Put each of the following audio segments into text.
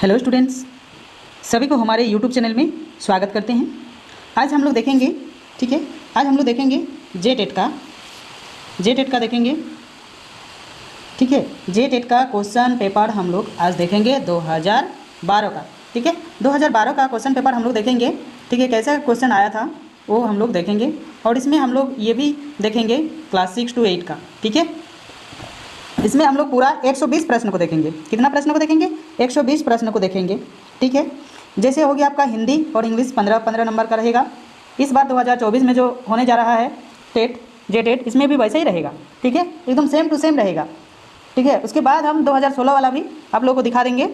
Hello students, सभी को हमारे यूट्यूब चैनल में स्वागत करते हैं। आज हम लोग देखेंगे, ठीक है, आज हम लोग देखेंगे जेटेट का देखेंगे, ठीक है। जेटेट का क्वेश्चन पेपर हम लोग आज देखेंगे 2012 का, ठीक है। 2012 का क्वेश्चन पेपर हम लोग देखेंगे, ठीक है। कैसा क्वेश्चन आया था वो हम लोग देखेंगे और इसमें हम लोग ये भी देखेंगे क्लास 6 to 8 का, ठीक है। इसमें हम लोग पूरा 120 प्रश्न को देखेंगे। कितना प्रश्न को देखेंगे? 120 प्रश्न को देखेंगे, ठीक है। जैसे हो गया आपका हिंदी और इंग्लिश 15-15 नंबर का रहेगा। इस बार 2024 में जो होने जा रहा है जेटेट, इसमें भी वैसा ही रहेगा, ठीक है। एकदम सेम टू सेम रहेगा, ठीक है। उसके बाद हम 2016 वाला भी आप लोगों को दिखा देंगे,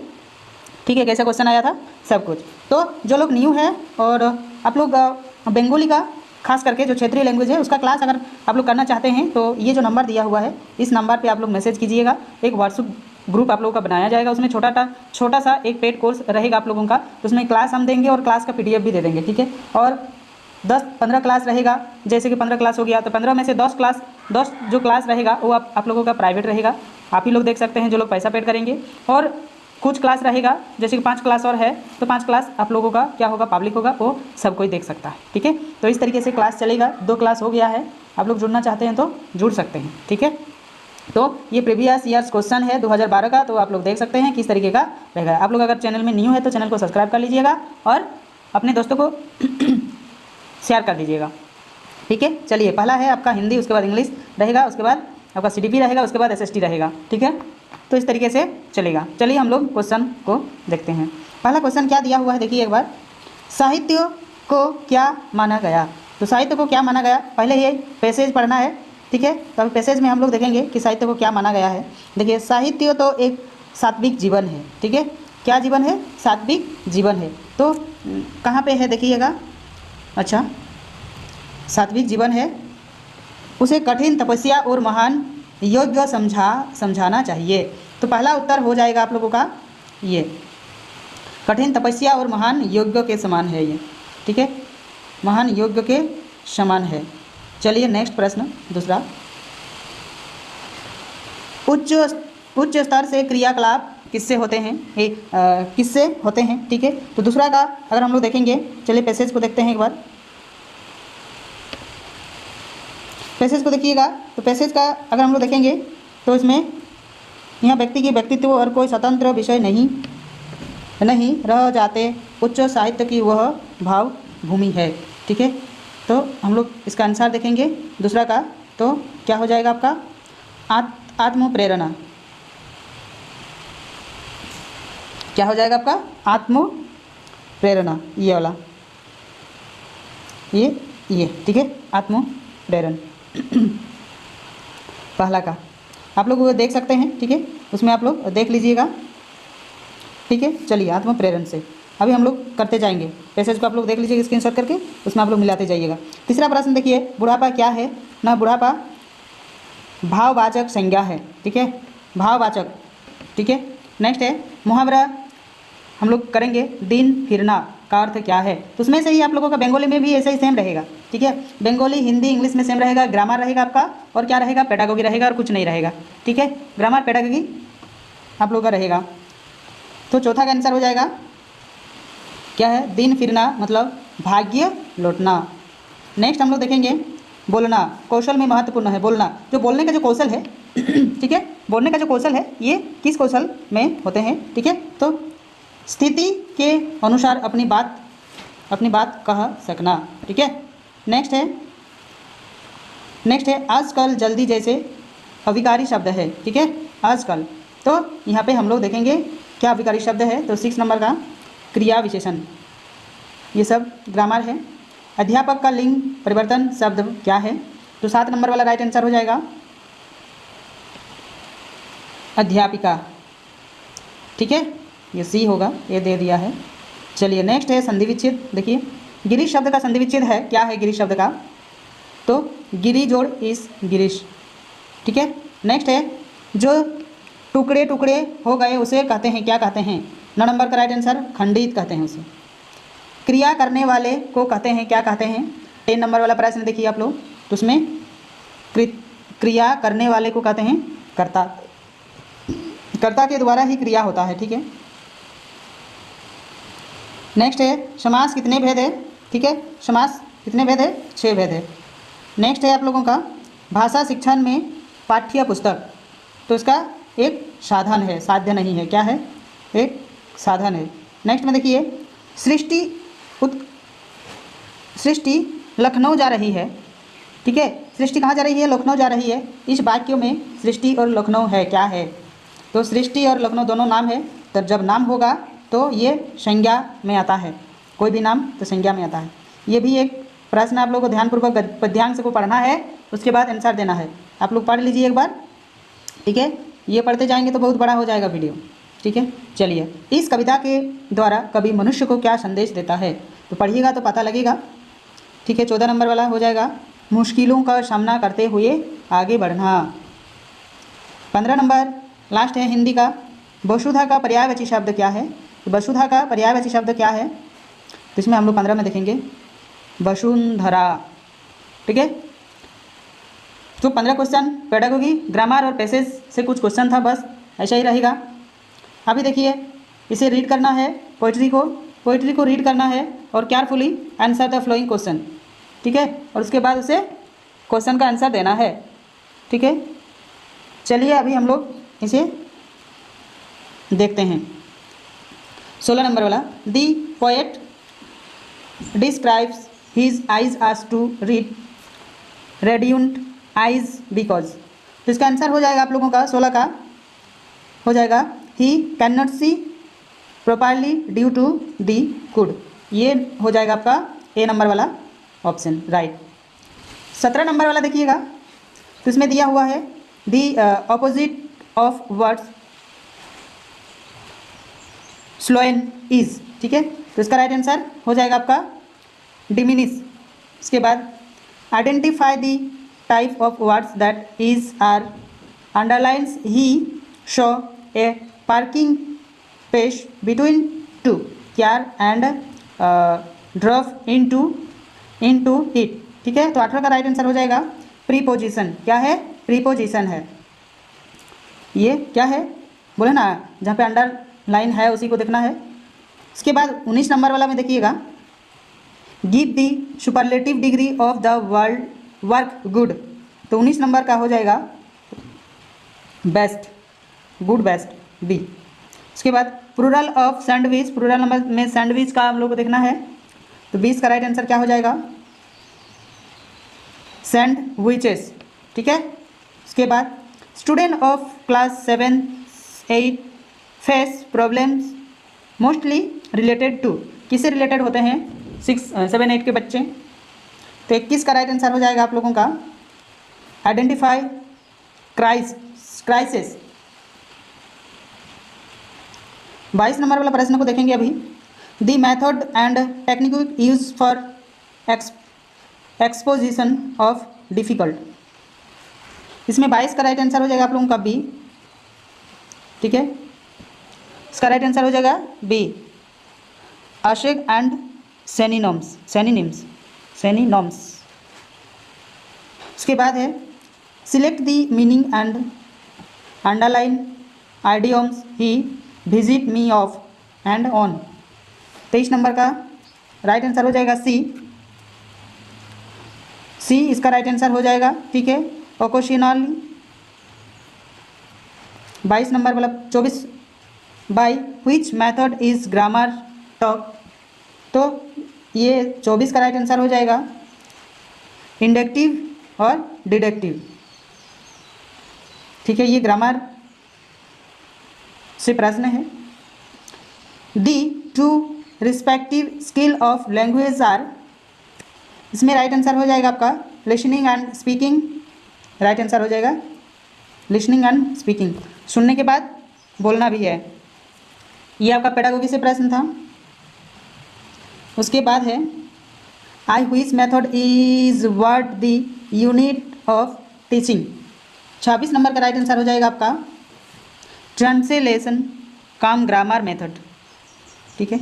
ठीक है, कैसा क्वेश्चन आया था सब कुछ। तो जो लोग न्यू है और आप लोग बंगाली का खास करके जो क्षेत्रीय लैंग्वेज है उसका क्लास अगर आप लोग करना चाहते हैं तो ये जो नंबर दिया हुआ है इस नंबर पे आप लोग मैसेज कीजिएगा। एक व्हाट्सएप ग्रुप आप लोगों का बनाया जाएगा, उसमें छोटा सा एक पेड कोर्स रहेगा आप लोगों का, तो उसमें क्लास हम देंगे और क्लास का PDF भी दे देंगे, ठीक है। और 10-15 क्लास रहेगा, जैसे कि 15 क्लास हो गया तो 15 में से 10 जो क्लास रहेगा वो आप लोगों का प्राइवेट रहेगा, आप ही लोग देख सकते हैं जो लोग पैसा पेड करेंगे। और कुछ क्लास रहेगा जैसे कि 5 क्लास और है तो 5 क्लास आप लोगों का क्या होगा, पब्लिक होगा, वो सब कोई देख सकता है, ठीक है। तो इस तरीके से क्लास चलेगा। 2 क्लास हो गया है, आप लोग जुड़ना चाहते हैं तो जुड़ सकते हैं, ठीक है। तो ये प्रीवियस ईयर्स क्वेश्चन है 2012 का, तो आप लोग देख सकते हैं किस तरीके का रहेगा। आप लोग अगर चैनल में न्यू है तो चैनल को सब्सक्राइब कर लीजिएगा और अपने दोस्तों को शेयर कर दीजिएगा, ठीक है। चलिए, पहला है आपका हिंदी, उसके बाद इंग्लिश रहेगा, उसके बाद आपका CDP रहेगा, उसके बाद SST रहेगा, ठीक है। तो इस तरीके से चलेगा। चलिए हम लोग क्वेश्चन को देखते हैं। पहला क्वेश्चन क्या दिया हुआ है देखिए एक बार, साहित्य को क्या माना गया। तो साहित्य को क्या माना गया, पहले ये पैसेज पढ़ना है, ठीक है। तो अभी पैसेज में हम लोग देखेंगे कि साहित्य को क्या माना गया है। देखिए, साहित्य तो एक सात्विक जीवन है, ठीक है। क्या जीवन है? सात्विक जीवन है। तो कहाँ पे है देखिएगा, अच्छा, सात्विक जीवन है, उसे कठिन तपस्या और महान योग्य समझाना चाहिए। तो पहला उत्तर हो जाएगा आप लोगों का ये, कठिन तपस्या और महान योग्य के समान है ये, ठीक है, महान योग्य के समान है। चलिए नेक्स्ट प्रश्न दूसरा, उच्च स्तर से क्रियाकलाप किससे होते हैं, किससे होते हैं, ठीक है। तो दूसरा का अगर हम लोग देखेंगे, चलिए पैसेज को देखते हैं एक बार। पैसेज को देखिएगा, तो पैसेज का अगर हम लोग देखेंगे तो इसमें यहाँ व्यक्ति की व्यक्तित्व और कोई स्वतंत्र विषय नहीं रह जाते, उच्च साहित्य की वह भाव भूमि है, ठीक है। तो हम लोग इसका आंसर देखेंगे दूसरा का, तो क्या हो जाएगा आपका आत्म प्रेरणा। क्या हो जाएगा आपका? आत्म प्रेरणा, ये वाला, ये ठीक है, आत्म प्रेरण पहला का आप लोग वो देख सकते हैं, ठीक है, उसमें आप लोग देख लीजिएगा, ठीक है। चलिए, आत्म प्रेरण से अभी हम लोग करते जाएंगे। पैसेज को आप लोग देख लीजिएगा स्क्रीनशॉट करके, उसमें आप लोग मिलाते जाइएगा। तीसरा प्रश्न देखिए, बुढ़ापा क्या है ना, बुढ़ापा भाववाचक संज्ञा है, ठीक है, भाववाचक, ठीक है। नेक्स्ट है मुहावरा, हम लोग करेंगे दिन फिरना का अर्थ क्या है। तो उसमें से ही आप लोगों का बंगाली में भी ऐसे ही सेम रहेगा, ठीक है। बंगाली, हिंदी, इंग्लिश में सेम रहेगा। ग्रामर रहेगा आपका और क्या रहेगा, पेडागोगी रहेगा और कुछ नहीं रहेगा, ठीक है। ग्रामर पेडागोगी आप लोगों का रहेगा। तो चौथा का आंसर हो जाएगा क्या है, दिन फिरना मतलब भाग्य लौटना। नेक्स्ट हम लोग देखेंगे बोलना, कौशल में महत्वपूर्ण है बोलना। जो बोलने का जो कौशल है ठीक है, बोलने का जो कौशल है ये किस कौशल में होते हैं, ठीक है। तो स्थिति के अनुसार अपनी बात कह सकना, ठीक है। नेक्स्ट है आजकल, जल्दी जैसे अविकारी शब्द है, ठीक है, आजकल। तो यहाँ पे हम लोग देखेंगे क्या अविकारी शब्द है। तो 6 नंबर का क्रिया विशेषण, ये सब ग्रामर है। अध्यापक का लिंग परिवर्तन शब्द क्या है। तो 7 नंबर वाला राइट आंसर हो जाएगा अध्यापिका, ठीक है, ये C होगा, ये दे दिया है। चलिए नेक्स्ट है संधि विच्छेद। देखिए, गिरीश शब्द का संधि विच्छेद है, क्या है गिरीश शब्द का, तो गिरी जोड़ इस गिरीश, ठीक है। नेक्स्ट है जो टुकड़े टुकड़े हो गए उसे कहते हैं, क्या कहते हैं। 9 नंबर का राइट आंसर खंडित कहते हैं उसे। क्रिया करने वाले को कहते हैं, क्या कहते हैं। 10 नंबर वाला प्रश्न देखिए आप लोग, तो उसमें क्रिया करने वाले को कहते हैं कर्ता, कर्ता के द्वारा ही क्रिया होता है, ठीक है। नेक्स्ट है समास कितने भेद है, ठीक है, समास कितने भेद है, 6 भेद है। नेक्स्ट है आप लोगों का भाषा शिक्षण में पाठ्य पुस्तक, तो इसका एक साधन है, साध्य नहीं है, क्या है, एक साधन है। नेक्स्ट में देखिए सृष्टि लखनऊ जा रही है, ठीक है, सृष्टि कहाँ जा रही है, लखनऊ जा रही है। इस वाक्य में सृष्टि और लखनऊ है, क्या है, तो सृष्टि और लखनऊ दोनों नाम है, तो जब नाम होगा तो ये संज्ञा में आता है, कोई भी नाम तो संज्ञा में आता है। ये भी एक प्रश्न आप लोगों को ध्यानपूर्वक पद्यांश को पढ़ना है, उसके बाद आंसर देना है। आप लोग पढ़ लीजिए एक बार, ठीक है, ये पढ़ते जाएंगे तो बहुत बड़ा हो जाएगा वीडियो, ठीक है। चलिए, इस कविता के द्वारा कवि मनुष्य को क्या संदेश देता है, तो पढ़िएगा तो पता लगेगा, ठीक है। 14 नंबर वाला हो जाएगा मुश्किलों का सामना करते हुए आगे बढ़ना। 15 नंबर लास्ट है हिंदी का, वसुधा का पर्यायवाची शब्द क्या है, तो वसुधा का पर्यायवाची शब्द क्या है, तो इसमें हम लोग 15 में देखेंगे वसुंधरा, ठीक है। तो 15 क्वेश्चन पेडागोगी, ग्रामर और पैसेज से कुछ क्वेश्चन था, बस ऐसा ही रहेगा। अभी देखिए, इसे रीड करना है, पोइट्री को रीड करना है और carefully answer the flowing question, ठीक है, और उसके बाद उसे क्वेश्चन का आंसर देना है, ठीक है। चलिए अभी हम लोग इसे देखते हैं। 16 नंबर वाला, the poet describes his eyes as to read radiant eyes because, तो इसका आंसर हो जाएगा आप लोगों का 16 का हो जाएगा he can not see properly due to the could, ये हो जाएगा आपका ए नंबर वाला ऑप्शन राइट। 17 नंबर वाला देखिएगा, तो इसमें दिया हुआ है the opposite of words sullen is, ठीक है, तो इसका राइट आंसर हो जाएगा आपका डिमिनिश। इसके बाद identify the type of words that is are underlines he show a parking space between two car and drop into it, ठीक है, तो 18 का राइट आंसर हो जाएगा प्रीपोजिशन, क्या है, प्रीपोजिशन है, ये क्या है बोले ना, जहाँ पे अंडर लाइन है उसी को देखना है। इसके बाद 19 नंबर वाला में देखिएगा, give the superlative degree of the world work good, तो 19 नंबर का हो जाएगा बेस्ट, गुड बेस्ट बी। इसके बाद plural of sandwich, plural number में सैंडविच का हम लोग को देखना है, तो 20 का राइट आंसर क्या हो जाएगा सैंडविचेस, ठीक है। इसके बाद student of class 7-8 face problems mostly related to, किससे रिलेटेड होते हैं, 6-7-8 के बच्चे, तो 21 का राइट आंसर हो जाएगा आप लोगों का आइडेंटिफाई क्राइसिस। 22 नंबर वाला प्रश्न को देखेंगे अभी, the method and technique use for exposition of difficult, इसमें 22 का राइट आंसर हो जाएगा आप लोगों का बी, ठीक है, इसका राइट आंसर हो जाएगा बी आशेक एंड सेनिनॉम्स। इसके बाद है select the meaning and underline idioms he visit me of and on, 23 number का राइट आंसर हो जाएगा सी इसका राइट आंसर हो जाएगा, ठीक है, ओकेशनली। 22 नंबर वाला 24 by which method is grammar talk, तो ये 24 का राइट आंसर हो जाएगा इंडक्टिव और डिडक्टिव, ठीक है, ये ग्रामर से प्रश्न है। The two respective skill of language are, इसमें राइट आंसर हो जाएगा आपका listening and speaking, right answer हो जाएगा लिसनिंग एंड स्पीकिंग, सुनने के बाद बोलना भी है, ये आपका पेडागोगी से प्रश्न था। उसके बाद है आई which method is what the unit of teaching, 26 number का राइट आंसर हो जाएगा आपका ट्रांसलेशन कम ग्रामर मेथड, ठीक है।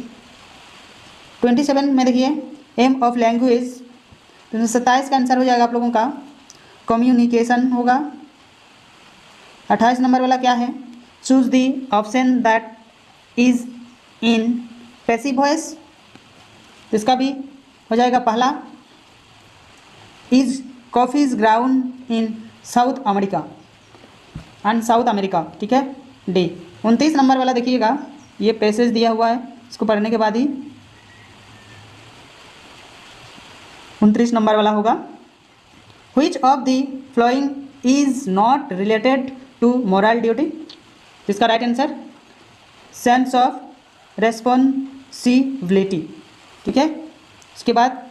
27 में देखिए एम ऑफ लैंग्वेज, 27 का आंसर हो जाएगा आप लोगों का कम्युनिकेशन होगा। 28 नंबर वाला क्या है, choose the option that is in passive voice, तो इसका भी हो जाएगा पहला, is coffee is ground in south America and south America, ठीक है। डी 29 नंबर वाला देखिएगा, ये पैसेज दिया हुआ है, इसको पढ़ने के बाद ही 29 नंबर वाला होगा। Which of the following is not related to moral duty, इसका right answer sense of responsibility, ठीक है। उसके बाद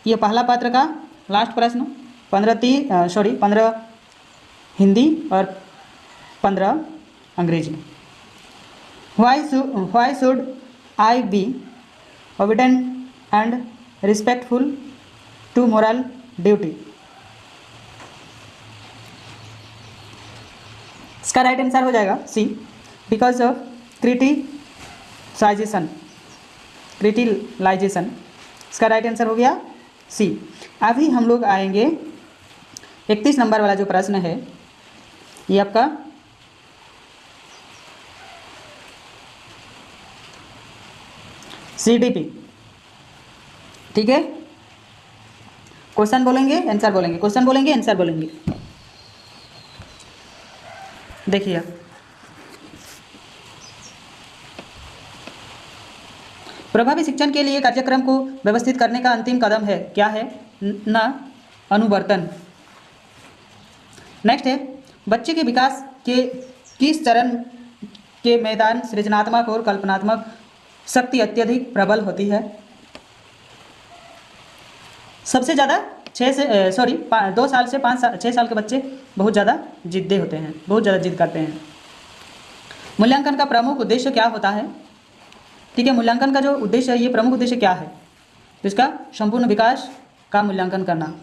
ये पहला पत्र का लास्ट प्रश्न, 15 हिंदी और 15 अंग्रेजी। Why should I be obedient and respectful to moral duty? इसका राइट आंसर हो जाएगा सी, बिकॉज ऑफ क्रिटिसाइजेशन, इसका राइट आंसर हो गया सी। अभी हम लोग आएंगे 31 नंबर वाला जो प्रश्न है, ये आपका CDP, ठीक है। क्वेश्चन बोलेंगे आंसर बोलेंगे, क्वेश्चन बोलेंगे आंसर बोलेंगे। देखिए प्रभावी शिक्षण के लिए कार्यक्रम को व्यवस्थित करने का अंतिम कदम है, क्या है? न अनुवर्तन। नेक्स्ट है, बच्चे के विकास के किस चरण के मैदान सृजनात्मक और कल्पनात्मक शक्ति अत्यधिक प्रबल होती है? सबसे ज़्यादा 2 साल से 6 साल के बच्चे बहुत ज़्यादा जिद्दी होते हैं, बहुत ज़्यादा जिद करते हैं। मूल्यांकन का प्रमुख उद्देश्य क्या होता है? ठीक है, मूल्यांकन का जो उद्देश्य है, ये प्रमुख उद्देश्य क्या है? तो इसका संपूर्ण विकास का मूल्यांकन करना।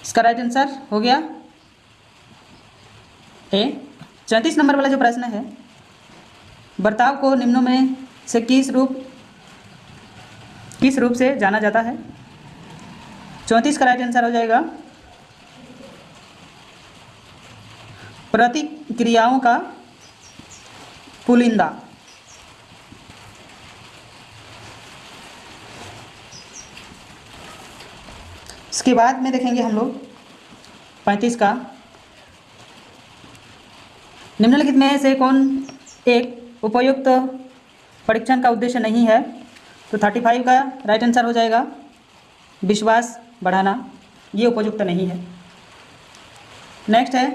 इसका राइट आंसर हो गया ए। 34 नंबर वाला जो प्रश्न है, बर्ताव को निम्नों में से किस रूप से जाना जाता है? 34 का राइट आंसर हो जाएगा प्रतिक्रियाओं का पुलिंदा। इसके बाद में देखेंगे हम लोग 35 का, निम्नलिखित में से कौन एक उपयुक्त परीक्षण का उद्देश्य नहीं है? तो 35 का राइट आंसर हो जाएगा विश्वास बढ़ाना, ये उपयुक्त नहीं है। नेक्स्ट है,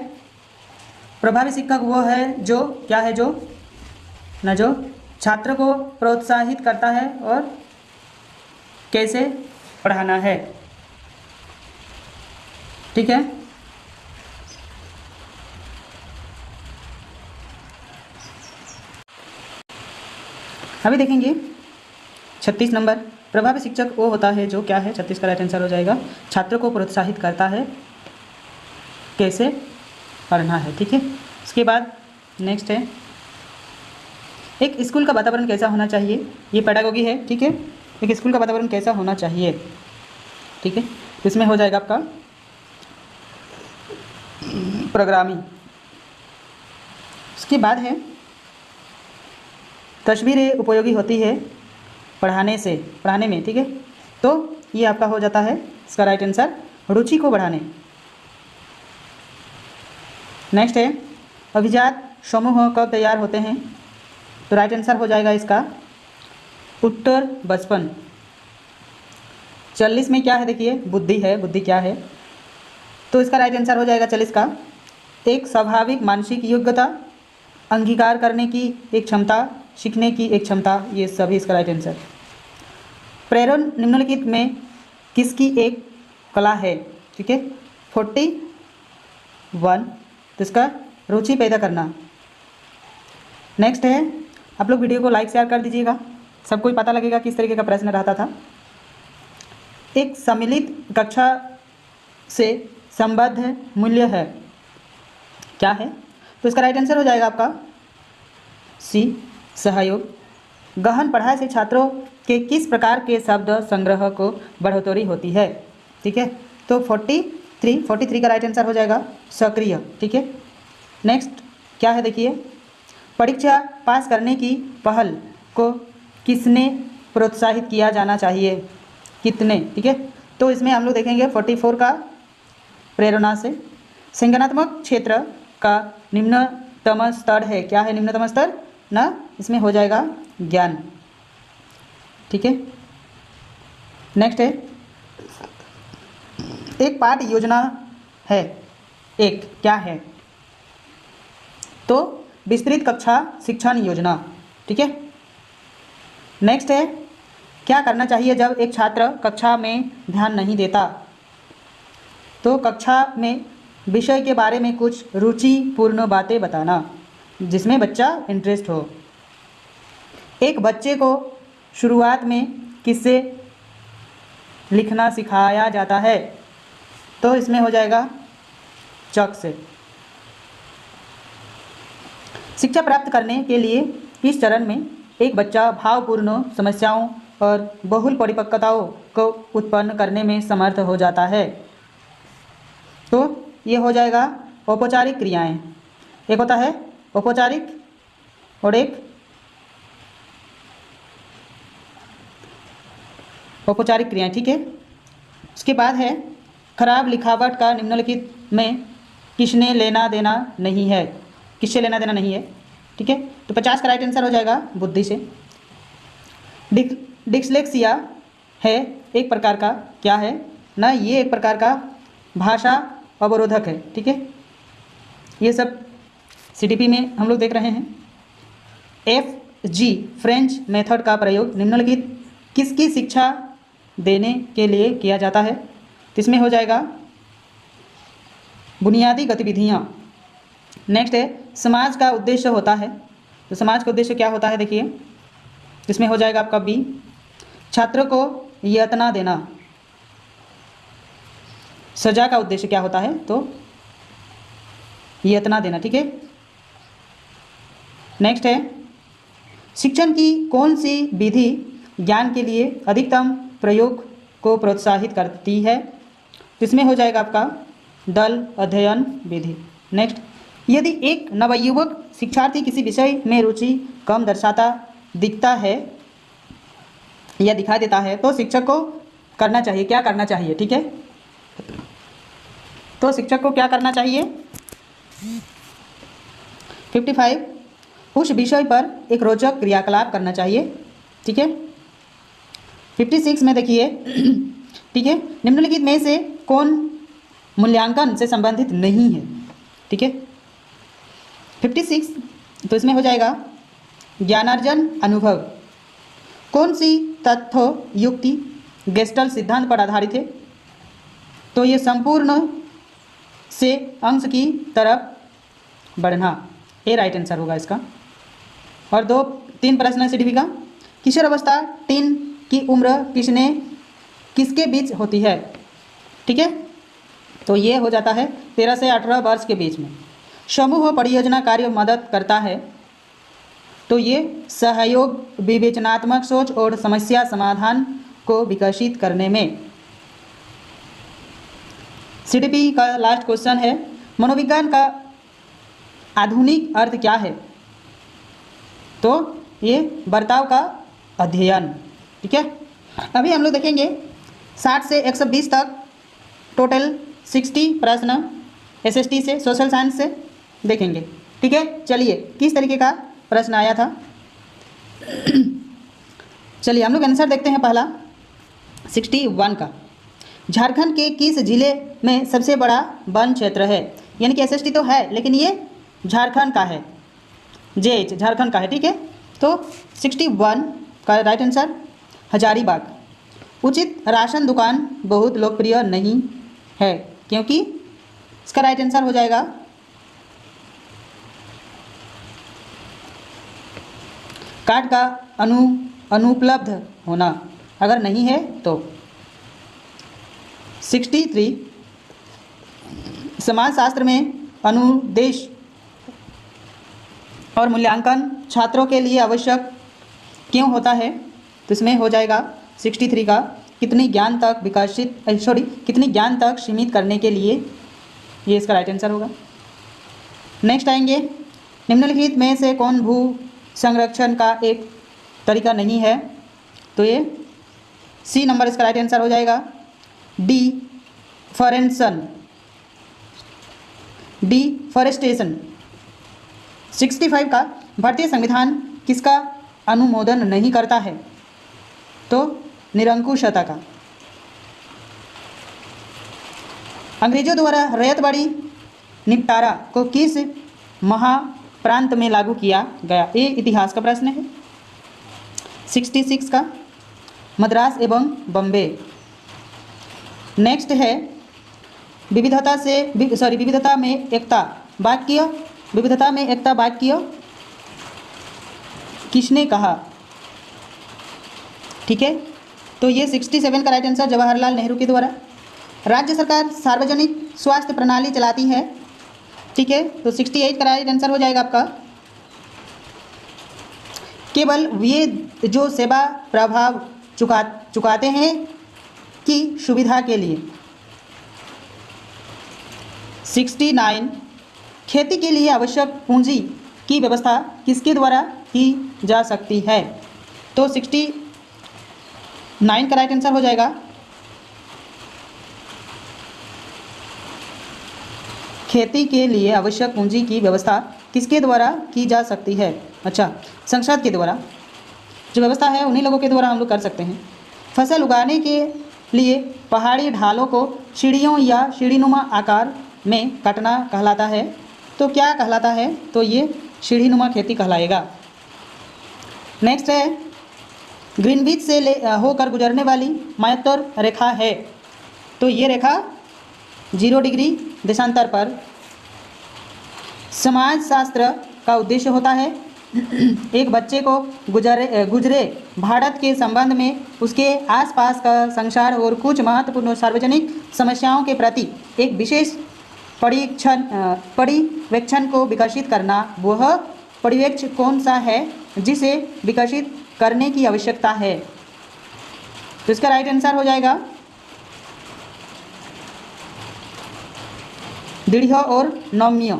प्रभावी शिक्षक वो है जो क्या है, जो छात्र को प्रोत्साहित करता है और कैसे पढ़ाना है, ठीक है। अभी देखेंगे 36 नंबर, प्रभावी शिक्षक वो होता है जो क्या है? 36 का राइट आंसर हो जाएगा छात्र को प्रोत्साहित करता है कैसे पढ़ना है, ठीक है। उसके बाद नेक्स्ट है, एक स्कूल का वातावरण कैसा होना चाहिए? ये पेडागोगी है, ठीक है। एक स्कूल का वातावरण कैसा होना चाहिए, ठीक है। इसमें हो जाएगा आपका प्रोग्रामिंग। उसके बाद है, तस्वीरें उपयोगी होती है पढ़ाने में, ठीक है। तो ये आपका हो जाता है इसका राइट आंसर रुचि को बढ़ाने। नेक्स्ट है, अभिजात समूह कब तैयार होते हैं? तो राइट आंसर हो जाएगा इसका उत्तर बचपन। 40 में क्या है? देखिए बुद्धि है, बुद्धि क्या है? तो इसका राइट आंसर हो जाएगा 40 का एक स्वाभाविक मानसिक योग्यता, अंगीकार करने की एक क्षमता, सीखने की एक क्षमता, ये सभी इसका राइट आंसर। प्रेरण निम्नलिखित में किसकी एक कला है? ठीक है, 41, तो इसका रुचि पैदा करना। नेक्स्ट है, आप लोग वीडियो को लाइक शेयर कर दीजिएगा, सबको पता लगेगा किस तरीके का प्रश्न रहता था। एक सम्मिलित कक्षा से संबद्ध मूल्य है, क्या है? तो इसका राइट आंसर हो जाएगा आपका सी, सहयोग। गहन पढ़ाई से छात्रों के किस प्रकार के शब्द संग्रह को बढ़ोतरी होती है? ठीक है, तो 43 का राइट आंसर हो जाएगा सक्रिय। ठीक है, नेक्स्ट क्या है देखिए, परीक्षा पास करने की पहल को किसने प्रोत्साहित किया जाना चाहिए, कितने, ठीक है। तो इसमें हम लोग देखेंगे 44 का प्रेरणा से। संज्ञानात्मक क्षेत्र का निम्नतम स्तर है, क्या है निम्नतम स्तर ना, इसमें हो जाएगा ज्ञान, ठीक है। नेक्स्ट है एक पाठ योजना है, एक क्या है, तो विस्तृत कक्षा शिक्षण योजना, ठीक है। नेक्स्ट है क्या करना चाहिए जब एक छात्र कक्षा में ध्यान नहीं देता, तो कक्षा में विषय के बारे में कुछ रुचिपूर्ण बातें बताना जिसमें बच्चा इंटरेस्ट हो। एक बच्चे को शुरुआत में किससे लिखना सिखाया जाता है, तो इसमें हो जाएगा चक से। शिक्षा प्राप्त करने के लिए इस चरण में एक बच्चा भावपूर्ण समस्याओं और बहुल परिपक्वताओं को उत्पन्न करने में समर्थ हो जाता है, तो ये हो जाएगा औपचारिक क्रियाएं। एक होता है औपचारिक और एक औपचारिक क्रियाएं, ठीक है। उसके बाद है खराब लिखावट का निम्नलिखित में किसने लेना देना नहीं है, किससे लेना देना नहीं है, ठीक है। तो 50 का राइट आंसर हो जाएगा बुद्धि से। डिस्लेक्सिया है एक प्रकार का क्या है ना, ये एक प्रकार का भाषा अवरोधक है, ठीक है। ये सब CDP में हम लोग देख रहे हैं। FG फ्रेंच मेथड का प्रयोग निम्नलिखित किसकी शिक्षा देने के लिए किया जाता है, तो इसमें हो जाएगा बुनियादी गतिविधियाँ। नेक्स्ट है समाज का उद्देश्य होता है, तो समाज का उद्देश्य क्या होता है देखिए, इसमें हो जाएगा आपका B छात्र को यातना देना। सजा का उद्देश्य क्या होता है, तो यातना देना, ठीक है। नेक्स्ट है शिक्षण की कौन सी विधि ज्ञान के लिए अधिकतम प्रयोग को प्रोत्साहित करती है, तो इसमें हो जाएगा आपका दल अध्ययन विधि। नेक्स्ट यदि एक नवयुवक शिक्षार्थी किसी विषय में रुचि कम दर्शाता दिखता है या दिखा देता है, तो शिक्षक को करना चाहिए, क्या करना चाहिए, ठीक है। तो शिक्षक को क्या करना चाहिए, 55 उस विषय पर एक रोचक क्रियाकलाप करना चाहिए, ठीक है। 56 में देखिए, ठीक है, निम्नलिखित में से कौन मूल्यांकन से संबंधित नहीं है, ठीक है। 56 तो इसमें हो जाएगा ज्ञानार्जन अनुभव। कौन सी तथ्य युक्ति गेस्टल सिद्धांत पर आधारित है, तो ये संपूर्ण से अंश की तरफ बढ़ना, ये राइट आंसर होगा इसका। और 2-3 प्रश्न है CDP का। किशोर अवस्था टीन की उम्र किसके बीच होती है, ठीक है, तो ये हो जाता है 13 से 18 वर्ष के बीच में। समूह परियोजना कार्य मदद करता है, तो ये सहयोग विवेचनात्मक सोच और समस्या समाधान को विकसित करने में। CDP का लास्ट क्वेश्चन है मनोविज्ञान का आधुनिक अर्थ क्या है, तो ये बर्ताव का अध्ययन, ठीक है। अभी हम लोग देखेंगे 60 से 120 तक टोटल 60 प्रश्न SST से सोशल साइंस से देखेंगे, ठीक है। चलिए किस तरीके का प्रश्न आया था, चलिए हम लोग आंसर देखते हैं। पहला 61 का, झारखंड के किस जिले में सबसे बड़ा वन क्षेत्र है, यानी कि SST तो है लेकिन ये झारखंड का है, JH झारखंड का है, ठीक है। तो 61 का राइट आंसर हजारीबाग। उचित राशन दुकान बहुत लोकप्रिय नहीं है क्योंकि, इसका राइट आंसर हो जाएगा कार्ड का अनुपलब्ध होना, अगर नहीं है तो। 63 समाजशास्त्र में अनुदेश और मूल्यांकन छात्रों के लिए आवश्यक क्यों होता है, तो इसमें हो जाएगा 63 का कितनी ज्ञान तक सीमित करने के लिए, ये इसका राइट आंसर होगा। नेक्स्ट आएंगे निम्नलिखित में से कौन भू संरक्षण का एक तरीका नहीं है? तो ये सी नंबर इसका राइट आंसर हो जाएगा। डिफॉरेस्टेशन। 65 का भारतीय संविधान किसका अनुमोदन नहीं करता है? तो निरंकुशता का। अंग्रेजों द्वारा रैयतवाड़ी निपटारा को किस महाप्रांत में लागू किया गया? ये इतिहास का प्रश्न है। 66 का मद्रास एवं बम्बे। नेक्स्ट है विविधता में एकता वाक्य किसने कहा? ठीक है, तो ये 67 का राइट आंसर जवाहरलाल नेहरू के द्वारा। राज्य सरकार सार्वजनिक स्वास्थ्य प्रणाली चलाती है। ठीक है, तो 68 का राइट आंसर हो जाएगा आपका। केवल ये जो सेवा प्रभाव चुकाते हैं कि सुविधा के लिए। 69 खेती के लिए आवश्यक पूंजी की व्यवस्था किसके द्वारा की जा सकती है? तो 69 का राइट आंसर हो जाएगा। खेती के लिए आवश्यक पूंजी की व्यवस्था किसके द्वारा की जा सकती है? अच्छा, संसद के द्वारा जो व्यवस्था है उन्हीं लोगों के द्वारा हम लोग कर सकते हैं। फसल उगाने के लिए पहाड़ी ढालों को सीढ़ियों या सीढ़ीनुमा आकार में काटना कहलाता है। तो क्या कहलाता है? तो ये सीढ़ीनुमा खेती कहलाएगा। नेक्स्ट है ग्रीनविच से होकर गुजरने वाली मायोत्तर रेखा है। तो ये रेखा 0 डिग्री देशांतर पर। समाजशास्त्र का उद्देश्य होता है एक बच्चे को गुजरे भारत के संबंध में उसके आसपास का संसार और कुछ महत्वपूर्ण सार्वजनिक समस्याओं के प्रति एक विशेष परिवेक्षण को विकसित करना। वह परिवेक्ष कौन सा है जिसे विकसित करने की आवश्यकता है? तो इसका राइट आंसर हो जाएगा दृढ़ और नम्य।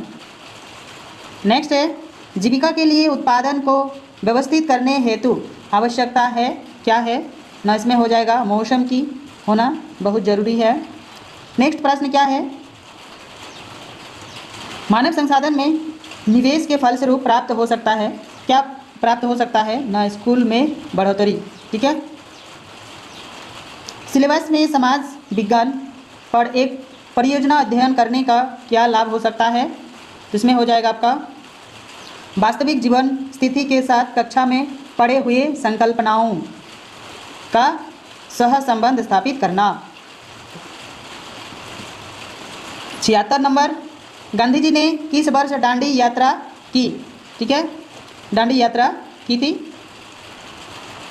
नेक्स्ट है जीविका के लिए उत्पादन को व्यवस्थित करने हेतु आवश्यकता है क्या है? ना इसमें हो जाएगा मौसम की होना बहुत ज़रूरी है। नेक्स्ट प्रश्न क्या है? मानव संसाधन में निवेश के फलस्वरूप प्राप्त हो सकता है क्या? प्राप्त हो सकता है ना स्कूल में बढ़ोतरी। ठीक है, सिलेबस में समाज विज्ञान पर एक परियोजना अध्ययन करने का क्या लाभ हो सकता है? इसमें हो जाएगा आपका वास्तविक जीवन स्थिति के साथ कक्षा में पढ़े हुए संकल्पनाओं का सह संबंध स्थापित करना। 76 नंबर गांधी जी ने किस वर्ष दांडी यात्रा की? ठीक है, दांडी यात्रा की थी।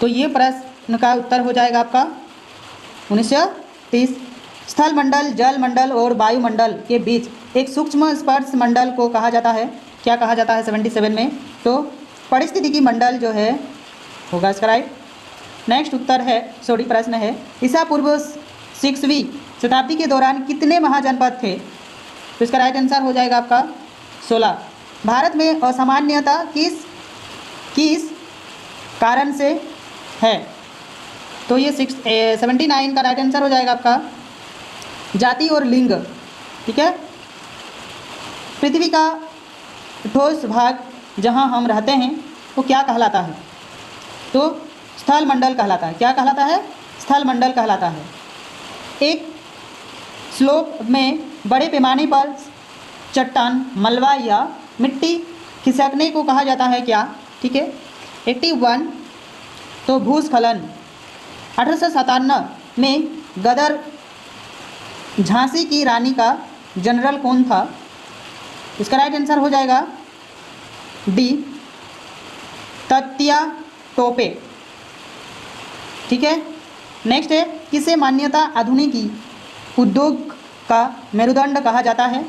तो ये प्रश्न का उत्तर हो जाएगा आपका 1930। स्थल मंडल, जल मंडल और वायुमंडल के बीच एक सूक्ष्म स्पर्श मंडल को कहा जाता है। क्या कहा जाता है 77 में? तो परिस्थितिकी मंडल जो है होगा इसका राइट। नेक्स्ट उत्तर है प्रश्न है ईसा पूर्व 6वीं शताब्दी के दौरान कितने महाजनपद थे? तो इसका राइट आंसर हो जाएगा आपका 16। भारत में असामान्यता किस कारण से है? तो ये 79 का राइट आंसर हो जाएगा आपका जाति और लिंग। ठीक है, पृथ्वी का ठोस भाग जहां हम रहते हैं वो क्या कहलाता है? तो स्थल मंडल कहलाता है। क्या कहलाता है? स्थल मंडल कहलाता है। एक स्लोप में बड़े पैमाने पर चट्टान, मलबा या मिट्टी खिसकने को कहा जाता है क्या? ठीक है, 81 तो भूस्खलन। 1857 में गदर झांसी की रानी का जनरल कौन था? इसका राइट आंसर हो जाएगा डी तत्या टोपे। ठीक है, नेक्स्ट है किसे मान्यता आधुनिकी उद्योग का मेरुदंड कहा जाता है?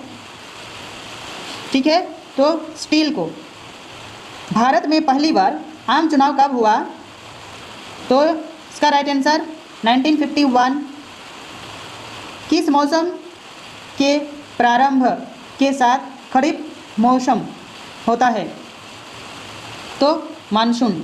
ठीक है, तो स्टील को। भारत में पहली बार आम चुनाव कब हुआ? तो इसका राइट आंसर 1951। किस मौसम के प्रारंभ के साथ खरीफ मौसम होता है? तो मानसून।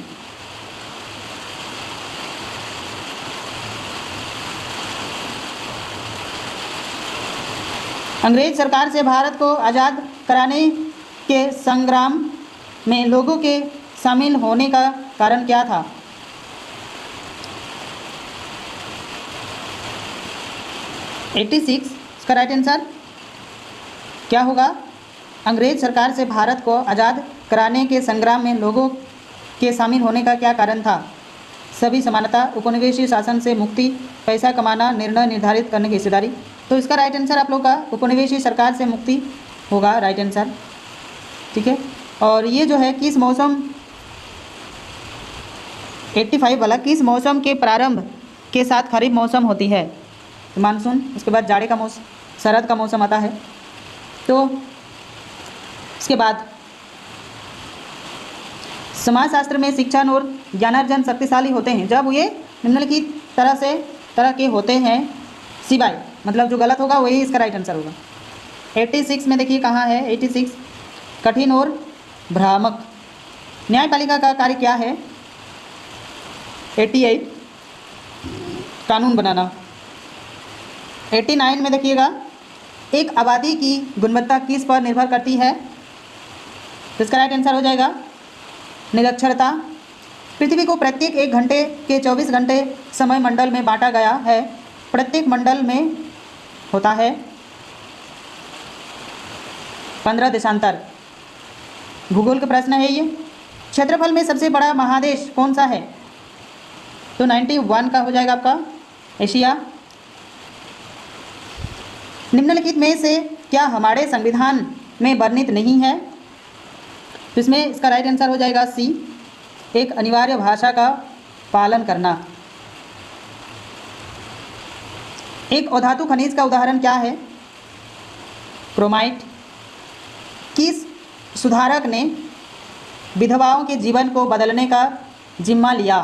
अंग्रेज सरकार से भारत को आज़ाद कराने के संग्राम में लोगों के शामिल होने का कारण क्या था? एट्टी सिक्स इसका राइट आंसर क्या होगा? अंग्रेज सरकार से भारत को आज़ाद कराने के संग्राम में लोगों के शामिल होने का क्या कारण था? सभी समानता, उपनिवेशी शासन से मुक्ति, पैसा कमाना, निर्णय निर्धारित करने की हिस्सेदारी। तो इसका राइट आंसर आप लोग का उपनिवेशी सरकार से मुक्ति होगा, राइट आंसर। ठीक है, और ये जो है किस मौसम, 85 वाला, किस मौसम के प्रारंभ के साथ खरीफ मौसम होती है? मानसून, उसके बाद जाड़े का मौसम, शरद का मौसम आता है। तो इसके बाद समाजशास्त्र में शिक्षण और ज्ञानार्जन शक्तिशाली होते हैं जब ये निम्नलिखित तरह के होते हैं सिवाय, मतलब जो गलत होगा वही इसका राइट आंसर होगा। 86 में देखिए कहाँ है 86, कठिन और भ्रामक। न्यायपालिका का कार्य क्या है? 88, कानून बनाना। 89 में देखिएगा, एक आबादी की गुणवत्ता किस पर निर्भर करती है? तो इसका राइट आंसर हो जाएगा निरक्षरता। पृथ्वी को प्रत्येक 1 घंटे के 24 घंटे समय मंडल में बांटा गया है। प्रत्येक मंडल में होता है 15 देशांतर। भूगोल का प्रश्न है ये। क्षेत्रफल में सबसे बड़ा महादेश कौन सा है? तो 91 का हो जाएगा आपका एशिया। निम्नलिखित में से क्या हमारे संविधान में वर्णित नहीं है? तो इसमें इसका राइट आंसर हो जाएगा सी, एक अनिवार्य भाषा का पालन करना। एक अधातु खनिज का उदाहरण क्या है? क्रोमाइट। किस सुधारक ने विधवाओं के जीवन को बदलने का जिम्मा लिया?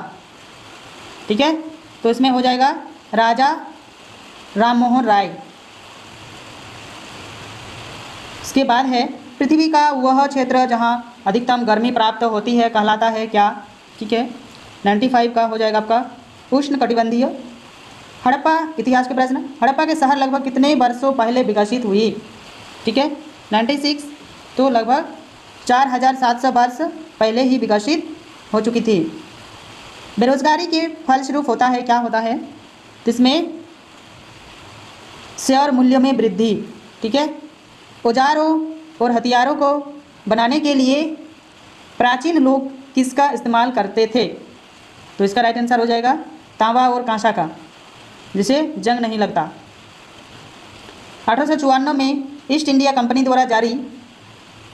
ठीक है, तो इसमें हो जाएगा राजा राममोहन राय। इसके बाद है पृथ्वी का वह क्षेत्र जहां अधिकतम गर्मी प्राप्त होती है कहलाता है क्या? ठीक है, 95 का हो जाएगा आपका उष्णकटिबंधीय। हड़प्पा इतिहास के प्रश्न, हड़प्पा के शहर लगभग कितने वर्षों पहले विकसित हुई? ठीक है, 96, तो लगभग 4700 वर्ष पहले ही विकसित हो चुकी थी। बेरोजगारी के फलस्वरूप होता है क्या होता है? तो इसमें शेयर मूल्य में वृद्धि। ठीक है, औजारों और हथियारों को बनाने के लिए प्राचीन लोग किसका इस्तेमाल करते थे? तो इसका राइट आंसर हो जाएगा तांबा और कांसा का, जिसे जंग नहीं लगता। 1854 में ईस्ट इंडिया कंपनी द्वारा जारी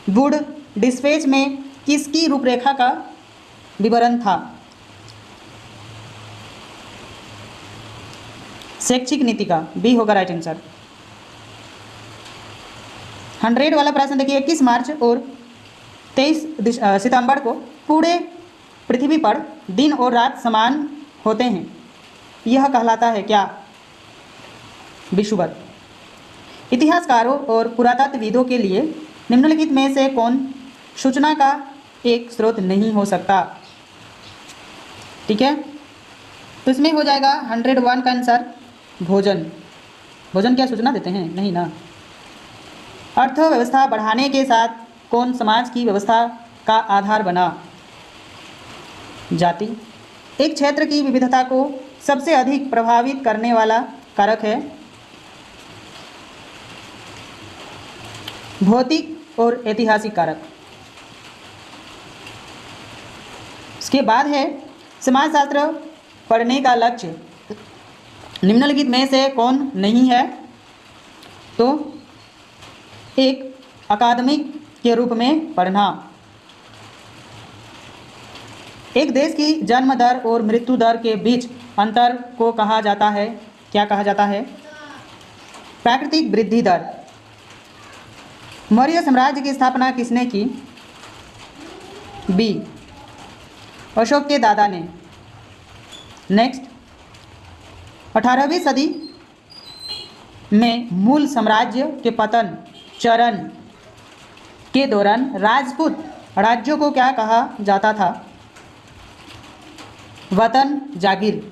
वुड डिस्पैच में किसकी रूपरेखा का विवरण था? शैक्षिक नीति का, बी होगा राइट आंसर। 100 वाला प्रश्न देखिए, 21 मार्च और 23 सितंबर को पूरे पृथ्वी पर दिन और रात समान होते हैं, यह कहलाता है क्या? विषुवत। इतिहासकारों और पुरातत्वविदों के लिए निम्नलिखित में से कौन सूचना का एक स्रोत नहीं हो सकता? ठीक है, तो इसमें हो जाएगा 101 का आंसर भोजन। भोजन क्या सूचना देते हैं? नहीं ना। अर्थव्यवस्था बढ़ाने के साथ कौन समाज की व्यवस्था का आधार बना? जाति। एक क्षेत्र की विविधता को सबसे अधिक प्रभावित करने वाला कारक है भौतिक और ऐतिहासिक कारक। इसके बाद है समाजशास्त्र पढ़ने का लक्ष्य निम्नलिखित में से कौन नहीं है? तो एक अकादमिक के रूप में पढ़ना। एक देश की जन्म दर और मृत्यु दर के बीच अंतर को कहा जाता है, क्या कहा जाता है? प्राकृतिक वृद्धि दर। मौर्य साम्राज्य की स्थापना किसने की? बी, अशोक के दादा ने। नेक्स्ट, 18वीं सदी में मूल साम्राज्य के पतन चरण के दौरान राजपूत राज्यों को क्या कहा जाता था? वतन, जागीर।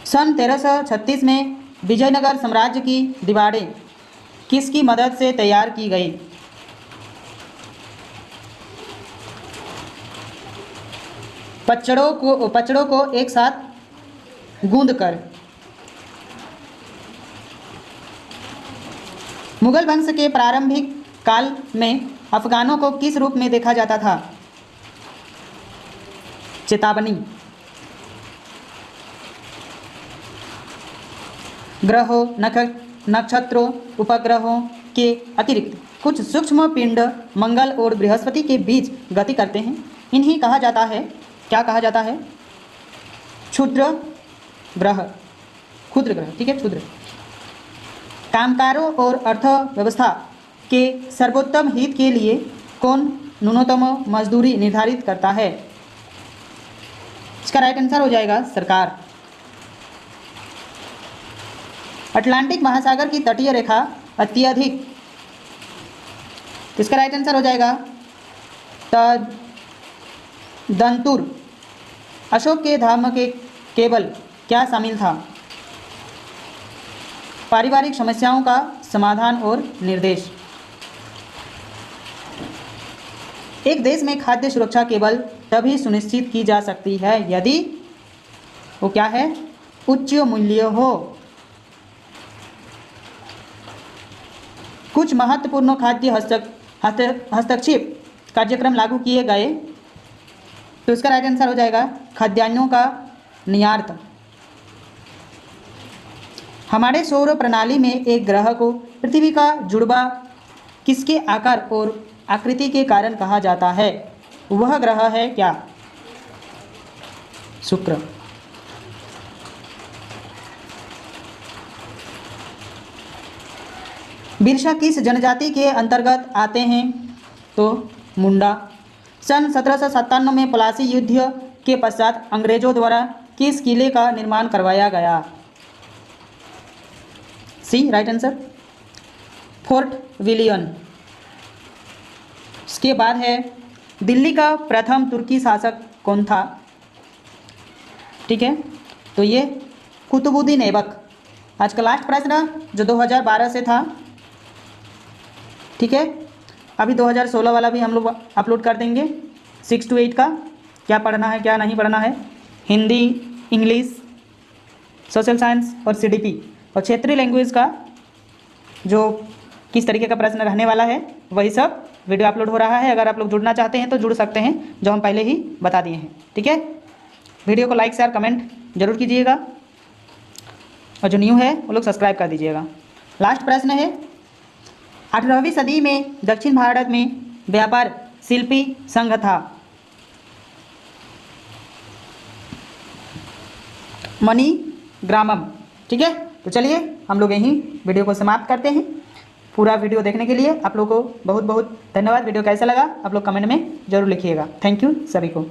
सन 1336 में विजयनगर साम्राज्य की दीवारें किसकी मदद से तैयार की गई? पचड़ों को एक साथ गूंदकर। मुगल वंश के प्रारंभिक काल में अफगानों को किस रूप में देखा जाता था? चेतावनी। ग्रहों, नक्षत्रों, उपग्रहों के अतिरिक्त कुछ सूक्ष्म पिंड मंगल और बृहस्पति के बीच गति करते हैं। इन्हें कहा जाता है, क्या कहा जाता है? क्षुद्र ग्रह, क्षुद्र ग्रह, ठीक है, क्षुद्र। कामकारों और अर्थव्यवस्था के सर्वोत्तम हित के लिए कौन न्यूनतम मजदूरी निर्धारित करता है? इसका राइट आंसर हो जाएगा सरकार। अटलांटिक महासागर की तटीय रेखा अत्यधिक, इसका राइट आंसर हो जाएगा दंतुर। अशोक के धर्म के केवल क्या शामिल था? पारिवारिक समस्याओं का समाधान और निर्देश। एक देश में खाद्य सुरक्षा केवल तभी सुनिश्चित की जा सकती है यदि वो क्या है? उच्च मूल्य हो। कुछ महत्वपूर्ण खाद्य हस्तक्षेप कार्यक्रम लागू किए गए, तो इसका राइट आंसर हो जाएगा खाद्यान्नों का निर्यात। हमारे सौर प्रणाली में एक ग्रह को पृथ्वी का जुड़वा किसके आकार और आकृति के कारण कहा जाता है? वह ग्रह है क्या? शुक्र। बिरसा किस जनजाति के अंतर्गत आते हैं? तो मुंडा। सन 1757 में पलासी युद्ध के पश्चात अंग्रेजों द्वारा किस किले का निर्माण करवाया गया? सी राइट आंसर, फोर्ट विलियम। इसके बाद है दिल्ली का प्रथम तुर्की शासक कौन था? ठीक है, तो ये कुतुबुद्दीन ऐबक। आज का लास्ट प्रश्न जो 2012 से था, ठीक है। अभी 2016 वाला भी हम लोग अपलोड कर देंगे 6 to 8 का, क्या पढ़ना है क्या नहीं पढ़ना है, हिंदी, इंग्लिश, सोशल साइंस और CDP और क्षेत्रीय लैंग्वेज का जो किस तरीके का प्रश्न रहने वाला है वही सब वीडियो अपलोड हो रहा है। अगर आप लोग जुड़ना चाहते हैं तो जुड़ सकते हैं, जो हम पहले ही बता दिए हैं, ठीक है। वीडियो को लाइक शेयर कमेंट जरूर कीजिएगा और जो न्यू है वो लोग सब्सक्राइब कर दीजिएगा। लास्ट प्रश्न है 18वीं सदी में दक्षिण भारत में व्यापार शिल्पी संघ था? मनी ग्रामम, ठीक है। तो चलिए हम लोग यहीं वीडियो को समाप्त करते हैं। पूरा वीडियो देखने के लिए आप लोगों को बहुत बहुत धन्यवाद। वीडियो कैसा लगा आप लोग कमेंट में जरूर लिखिएगा। थैंक यू सभी को।